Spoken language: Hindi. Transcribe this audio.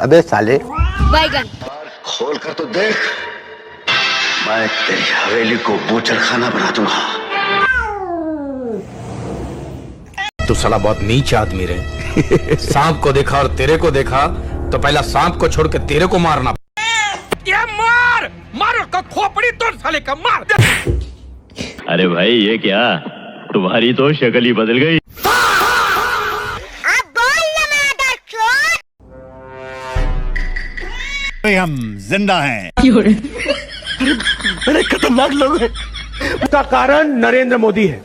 अबे साले बैगन खोल कर तो देख, मैं तेरी हवेली को बूचड़ खाना बना दूंगा। तू साला बहुत नीच आदमी रे। सांप को देखा और तेरे को देखा तो पहला सांप को छोड़ के तेरे को मारना। ये मार मार का खोपड़ी तोड़ साले का मार। अरे भाई ये क्या, तुम्हारी तो शक्ल ही बदल गई। हम जिंदा हैं। बड़े खतरनाक लोग हैं। उसका कारण नरेंद्र मोदी है।